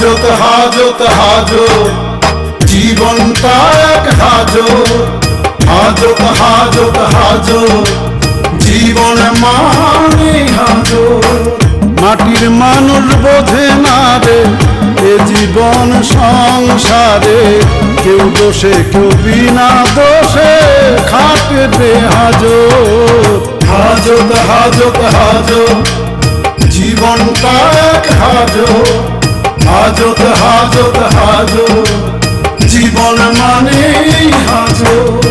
হাজত হাজত হাজত জীবনটা এক হাজত হাজত হাজত হাজত জীবন মানে হাজত মাটির মানুষ বোঝে না রে এ জীবন সংসারে কেউ দোষে কেউ বিনা দোষে খাটবে হাজত হাজত হাজত হাজত জীবনটা এক হাজত হাজত হাজত হাজত জীবন মানে হাজত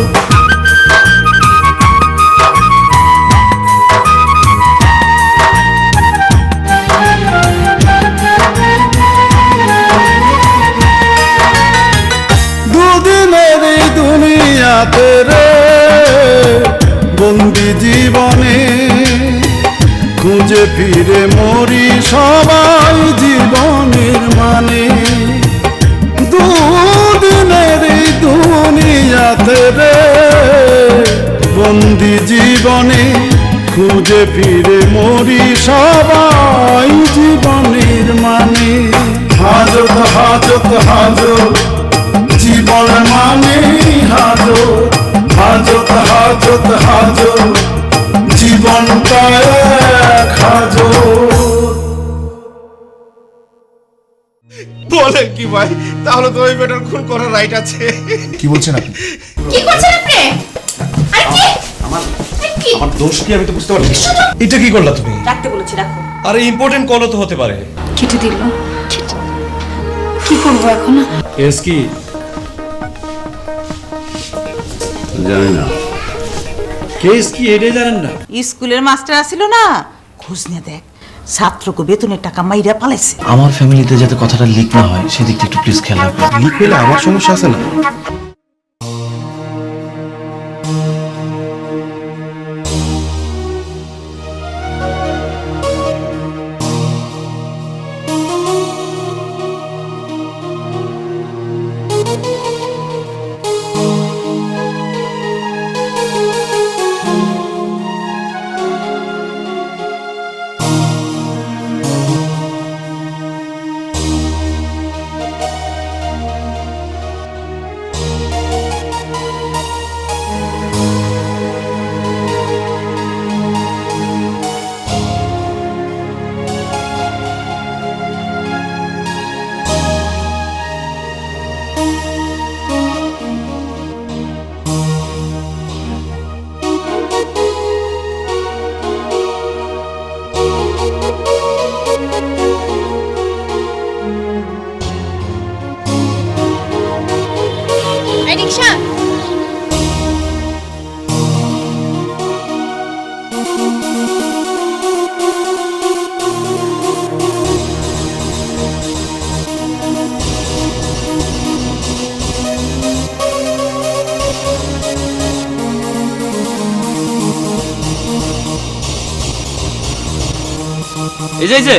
দুদিনের এই দুনিয়াতে রে বন্দি জীবনে খুঁজে ফিরে মরি সবাই জীবনের মানে দুদিনের এই দুনিয়াতে রে বন্দি জীবনে খুঁজে ফিরে মরি সবাই জীবনের মানে হাজত হাজত হাজত জীবন মানে হাজত হাজত হাজত হাজত জীবনটা এক হাজত বলেন কি ভাই, তাহলে তো ওই মেয়েটার খুন করার রাইট আছে। কি বলছেন আপনি? কি করছেন আপনি? আরে কি? আমার দোষ কি আমি তো বুঝতে পারছি। এটা কি করলা তুমি? রাখতে বলেছি, রাখো। আরে ইম্পর্টেন্ট কলও তো হতে পারে। কেটে দিল। কি করবো এখন? কেস কি জানি না। কেস কি এটাই জানেন না? স্কুলের মাস্টার আসিল না, খোঁজ নিয়ে দেখ ছাত্রকে বেতনের টাকা মাইরা পালাইছে। আমার ফ্যামিলিতে যাতে কথাটা লিক না হয় সেদিকটা একটু প্লিজ খেয়াল রাখবেন। লিক হলে আমার সমস্যা আছে না? রিকশা এই যে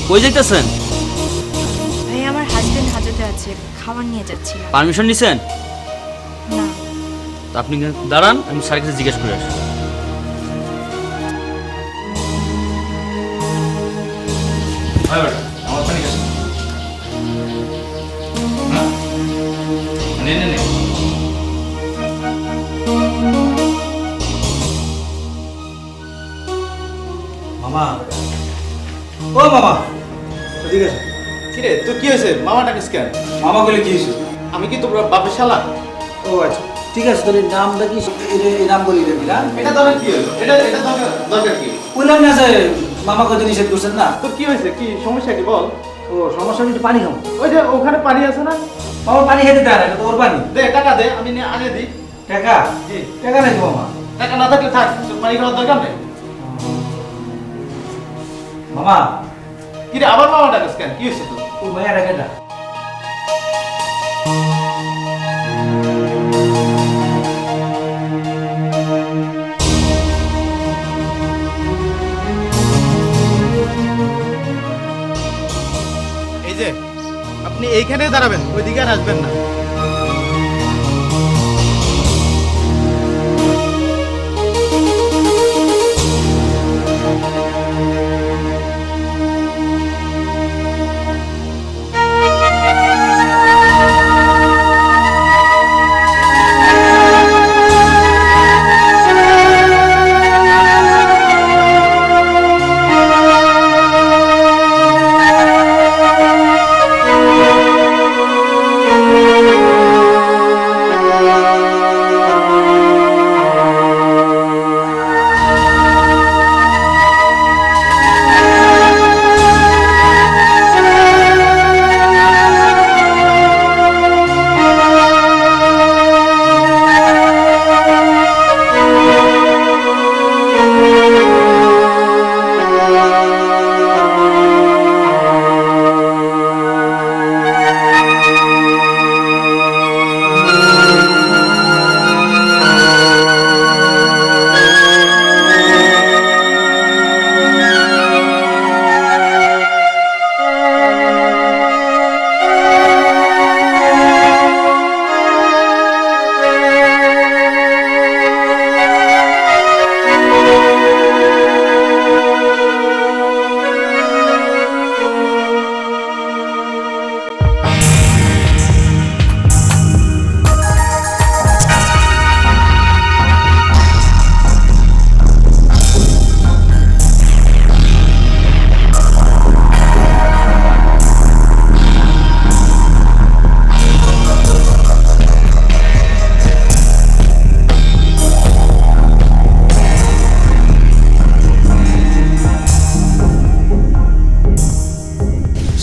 কই যাইতেছেন? ভাই আমার হাজবেন্ড হাজতে আছে, খাবার নিয়ে যাচ্ছি। পারমিশন নিছেন? না। তা আপনি দাঁড়ান, আমি স্যারের কাছে জিজ্ঞেস করে আসি। আমার পানি খাস নে নে নে। মামা, ও মামা, ঠিক আছে। কিরে তো কি হয়েছে? মামাটাকে স্ক্যান মামা বলে কি হয়েছে? আমি কি তোর বাপের শালা? ও আচ্ছা, ঠিক আছে। তোর নামটা কি? এই নাম বলি দেবি না? এটা দরকার কি হলো? এটা এটা দরকার কি? বললাম না যে মামা কত নিষেধ করছেন না। তোর কি হয়েছে? কি সমস্যা কি বল? ও সমস্যা, আমি একটু পানি খাবো। ওই যে ওখানে পানি আছে না? মামা পানি খেতে দেয় না, এটা তো ওর পানি। দে টাকা দে, আমি নিয়ে আনিয়ে দিই। টাকা? জি। টাকা নাই তো মামা। টাকা না থাকলে থাক, তোর পানি খাওয়ার দরকার নেই। মামা, কিরে আবার মামাটাকে স্ক্যান কি হয়েছে তোর? ও ভাইয়া টাকাটা। এই যে আপনি এইখানে দাঁড়াবেন, ওইদিকে আর আসবেন না।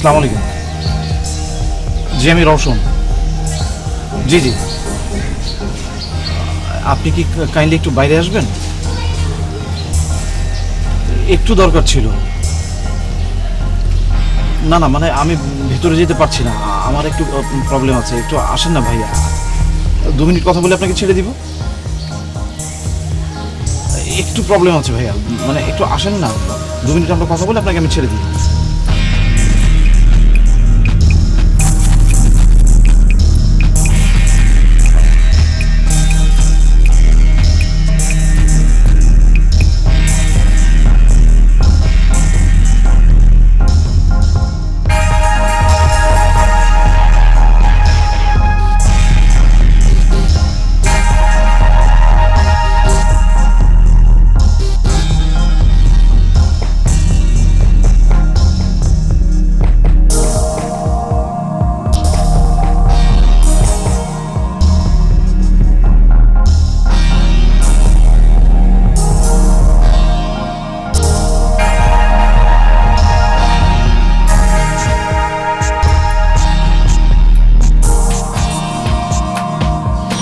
আসসালামু আলাইকুম। জি আমি রওশন। জি জি, আপনি কি কাইন্ডলি একটু বাইরে আসবেন? একটু দরকার ছিল। না না, মানে আমি ভেতরে যেতে পারছি না, আমার একটু প্রবলেম আছে। একটু আসেন না ভাইয়া, 2 মিনিট কথা বলে আপনাকে ছেড়ে দিব। একটু প্রবলেম আছে ভাইয়া, মানে একটু আসেন না, 2 মিনিট আমরা কথা বলে আপনাকে আমি ছেড়ে দিই।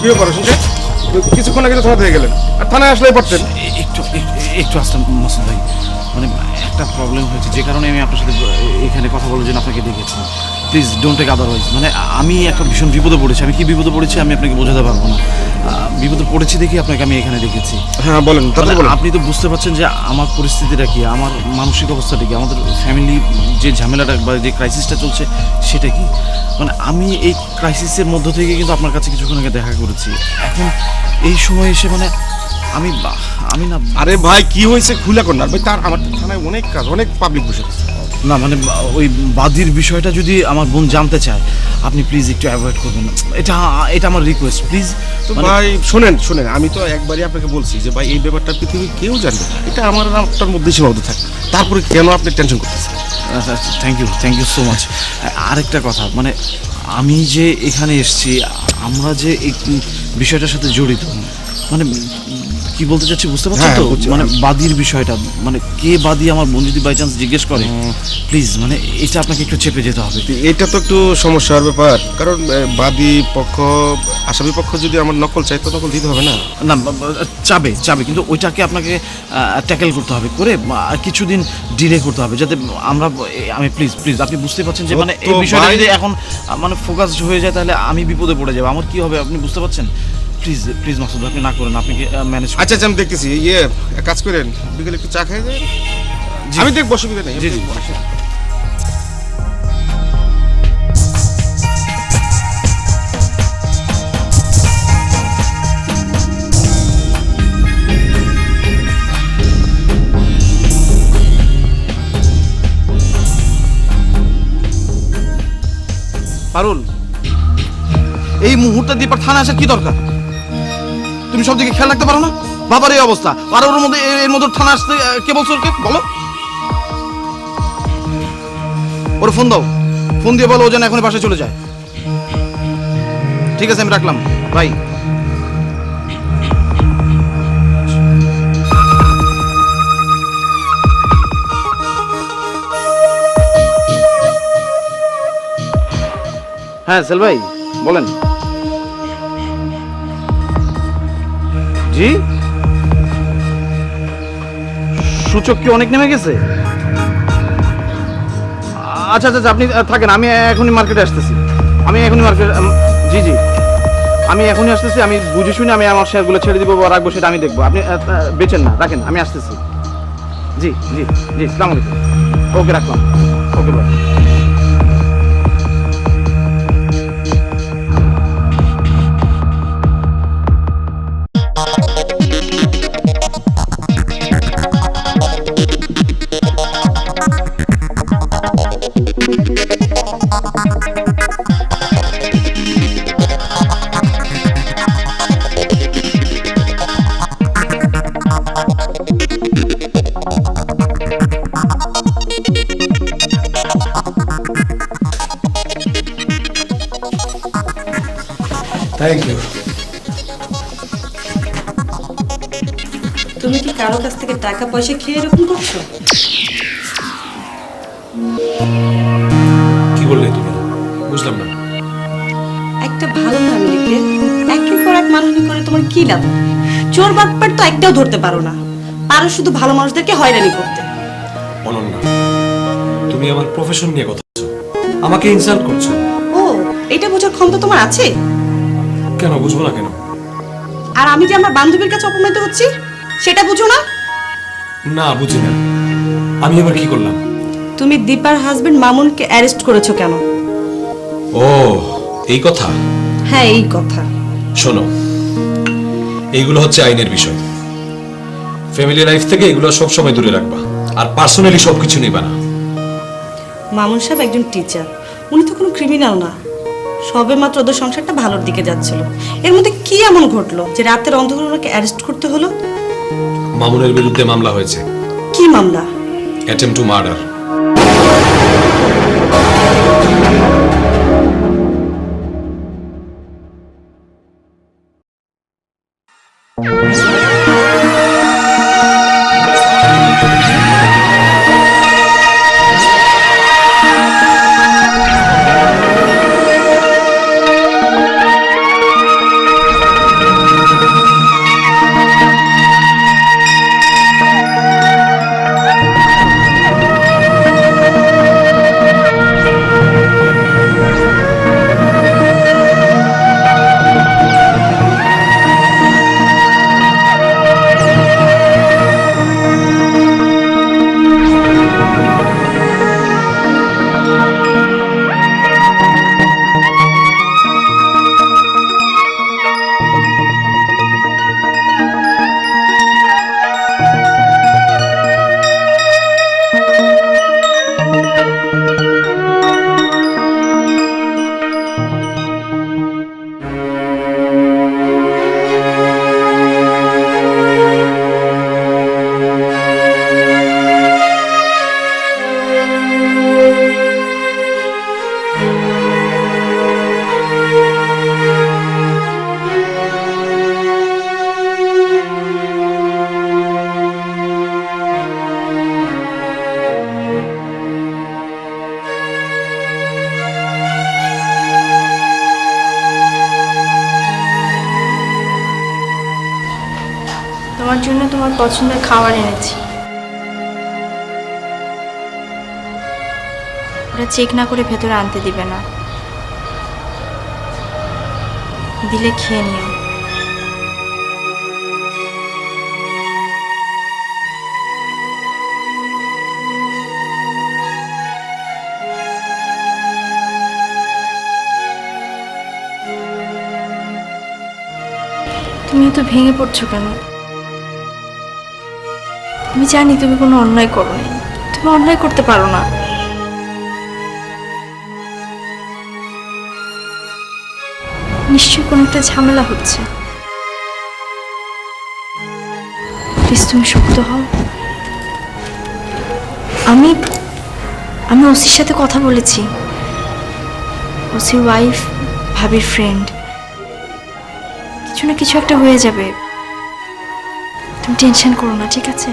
কি ব্যাপার শুনছে? কিছুক্ষণ আগে তো থানা থেকে গেলেন, আর থানায় আসলেই পারতেন। একটু আসতাম মাসুদ ভাই, মানে একটা প্রবলেম হয়েছে যে কারণে আমি আপনার সাথে এখানে কথা বলার জন্য আপনাকে ডেকেছি। Please don't take otherwise. মানে আমি একটা ভীষণ বিপদে পড়েছি। আমি কি বিপদে পড়েছি আমি আপনাকে বোঝাতে পারবো না। বিপদে পড়েছি দেখি আপনাকে আমি এখানে ডেকেছি। হ্যাঁ বলেন, তাহলে বলেন। আপনি তো বুঝতে পারছেন যে আমার পরিস্থিতিটা কি, আমার মানসিক অবস্থাটা কি, আমাদের ফ্যামিলি যে ঝামেলাটা বা যে ক্রাইসিসটা চলছে সেটা কি। মানে আমি এই ক্রাইসিসের মধ্য থেকে কিন্তু আপনার কাছে কিছুক্ষণ আগে দেখা করেছি। এখন এই সময় এসে মানে আমি না। আরে ভাই কি হয়েছে খুলে কর না ভাই, তার আমার থানায় অনেক কাজ, অনেক পাবলিক বসে আছে। না মানে ওই বাদীর বিষয়টা যদি আমার বোন জানতে চায় আপনি প্লিজ একটু অ্যাভয়েড করবেন। এটা আমার রিকোয়েস্ট প্লিজ। তো ভাই শোনেন, আমি তো একবারই আপনাকে বলছি যে ভাই এই ব্যাপারটা পৃথিবীর কেউ জানবে না, এটা আমার আর আপনার মধ্যে সীমাবদ্ধ থাকে। তারপরে কেন আপনি টেনশন করতেছেন? Thank you so much. আরেকটা কথা, মানে আমি যে এখানে এসেছি, আমরা যে এই বিষয়টার সাথে জড়িত, মানে কি বলতে চাচ্ছি বুঝতে পারছেন তো? মানে বাদীর বিষয়টা, মানে কে বাদী আমার বোন যদি বাই চান্স জিজ্ঞেস করে প্লিজ মানে এটা আপনাকে একটু চেপে যেতে হবে। এটা তো একটু সমস্যার ব্যাপার, কারণ বাদী পক্ষ আসামি পক্ষ যদি আমার নকল চাই তো নকল দিতে হবে না। না চাবে কিন্তু ওইটাকে আপনাকে ট্যাকেল করতে হবে, করে কিছুদিন ডিলে করতে হবে, যাতে আমি প্লিজ আপনি বুঝতে পারছেন যে মানে এই বিষয়টা যদি এখন মানে ফোকাসড হয়ে যায় তাহলে আমি বিপদে পড়ে যাবো। আমার কি হবে আপনি বুঝতে পারছেন? প্লিজ মাসুদ আপনি না করেন, আপনি ম্যানেজ। আচ্ছা আমি দেখতেছি। এক কাজ করেন, বিকেলে একটু চা খাই যায়, আমি দেখবো, অসুবিধা নেই। জি পারুল, এই মুহূর্তে দীপার থানা আসার কি দরকার? তুমি সব দিকে খেয়াল রাখতে পারো না? বাবার এই অবস্থা, আর ওর মধ্যে এর মধ্যে থানা আসতে কে বলছো ওকে? বলো, ওর ফোন দাও, ফোন দিয়ে বলো ও যেন এখনই বাসায় চলে যায়। ঠিক আছে আমি রাখলাম, বাই। হ্যাঁ সেল ভাই বলেন। জি, সূচক কি অনেক নেমে গেছে? আচ্ছা আপনি থাকেন, আমি এখনই মার্কেটে আসতেছি। জি আমি এখনই আসতেছি। আমি বুঝে শুনে আমি আমার শেয়ারগুলো ছেড়ে দিব বা রাখবো সেটা আমি দেখবো। আপনি বেচেন না, রাখেন, আমি আসতেছি। জি আসসালামু আলাইকুম। ওকে রাখলাম, ওকে বাই। Thank you. তুমি কি কারো কাছ থেকে টাকা পয়সা খেয়ে এরকম করছো? বুঝলাম না। একটা ভালো ফ্যামিলিতে একের পর এক মানুষই করে তোমার কি লাভ? চোর বাটপার তো একটাও ধরতে পারো না, পারো শুধু ভালো মানুষদেরকে হয়রানি করতে। অনন্যা, তুমি আমার প্রফেশন নিয়ে কথা বলছো, আমাকে ইনসাল্ট করছো। ও, এটা বোঝার ক্ষমতা তোমার আছে? কেন বুঝবো না কেন? আর আমি যে আমার বান্ধবীর কাছে অপমানিত হচ্ছি সেটা বুঝো না? না, বুঝি না। আমি এবার কি করলাম? তুমি দীপার হাজবেন্ড মামুনকে অ্যারেস্ট করেছো কেন? ও, এই কথা? হ্যাঁ, এই কথা। শোনো, এইগুলো হচ্ছে আইনের বিষয়। ফ্যামিলি লাইফ থেকে এগুলো সব সময় দূরে রাখবা, আর পার্সোনালি সবকিছু নিবা না। মামুন সাহেব একজন টিচার, উনি তো কোনো ক্রিমিনাল না। সবে মাত্র ওদের সংসারটা ভালোর দিকে যাচ্ছিল, এর মধ্যে কি এমন ঘটলো যে রাতের অন্ধকারে ওনাকে অ্যারেস্ট করতে হলো? মামুনের বিরুদ্ধে মামলা হয়েছে। কি মামলা? Attempt to murder. তোমার জন্য তোমার পছন্দের খাবার এনেছি। ওরা চেক না করে ভেতরে আনতে দিবে না, দিলে খেয়ে নিও। তুমি এত ভেঙে পড়ছো কেন? আমি জানি তুমি কোনো অন্যায় করোনি, তুমি অন্যায় করতে পারো না। নিশ্চয়ই কোনো একটা ঝামেলা হচ্ছে। প্লিজ তুমি শক্ত হও। আমি ওসির সাথে কথা বলেছি। ওসির ওয়াইফ ভাবির ফ্রেন্ড। কিছু না কিছু একটা হয়ে যাবে, তুমি টেনশন করো না, ঠিক আছে?